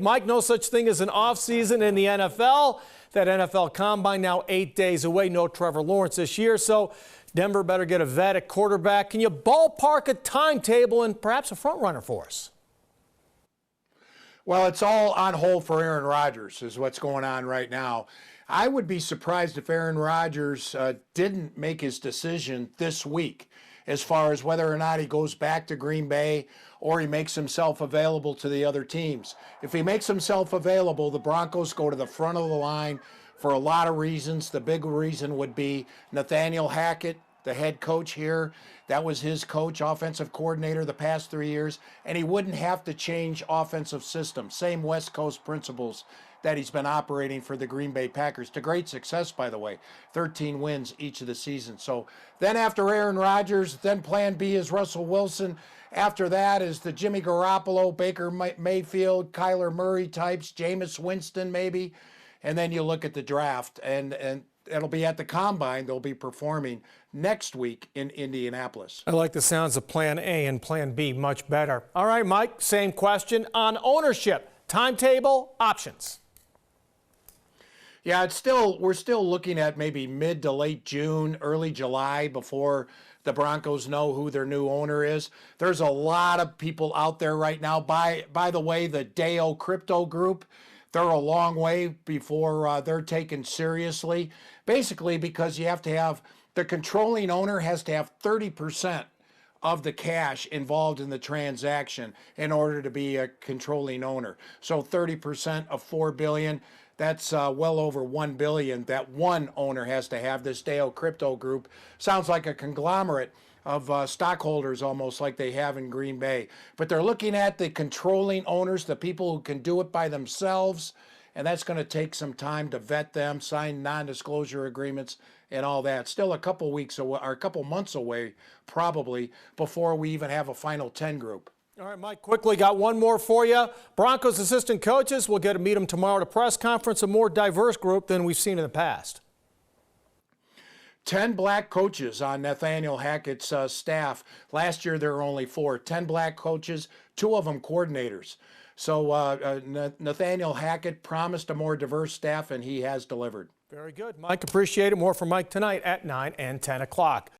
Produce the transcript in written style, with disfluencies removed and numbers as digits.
Mike, no such thing as an offseason in the NFL. That NFL Combine now 8 days away. No Trevor Lawrence this year, so Denver better get a vet at quarterback. Can you ballpark a timetable and perhaps a front runner for us? Well, it's all on hold for Aaron Rodgers is what's going on right now. I would be surprised if Aaron Rodgers didn't make his decision this week as far as whether or not he goes back to Green Bay or he makes himself available to the other teams. If he makes himself available, the Broncos go to the front of the line for a lot of reasons. The big reason would be Nathaniel Hackett, the head coach here. That was his coach, offensive coordinator the past 3 years, and he wouldn't have to change offensive systems. Same West Coast principles that he's been operating for the Green Bay Packers to great success, by the way. 13 wins each of the seasons. So then after Aaron Rodgers, then plan B is Russell Wilson. After that is the Jimmy Garoppolo, Baker Mayfield, Kyler Murray types, Jameis Winston maybe. And then you look at the draft, and it'll be at the Combine. They'll be performing next week in Indianapolis. I like the sounds of Plan A and Plan B much better. All right, Mike, same question on ownership, timetable, options. Yeah, we're still looking at maybe mid to late June, early July before the Broncos know who their new owner is. There's a lot of people out there right now. By the way, the Deo Crypto Group, they're a long way before they're taken seriously. Basically because you have to have, the controlling owner has to have 30% of the cash involved in the transaction in order to be a controlling owner. So 30% of $4 billion, that's well over $1 billion that one owner has to have. This Deo Crypto Group sounds like a conglomerate of stockholders almost like they have in Green Bay. But they're looking at the controlling owners, the people who can do it by themselves, and that's going to take some time to vet them, sign non-disclosure agreements and all that. Still a couple weeks away, or a couple months away probably, before we even have a final 10 group. All right, Mike, quickly got one more for you. Broncos assistant coaches, we'll get to meet them tomorrow at a press conference, a more diverse group than we've seen in the past. 10 black coaches on Nathaniel Hackett's staff. Last year there were only 4. 10 black coaches, 2 of them coordinators. So Nathaniel Hackett promised a more diverse staff, and he has delivered. Very good. Mike, appreciate it. More from Mike tonight at 9 and 10 o'clock.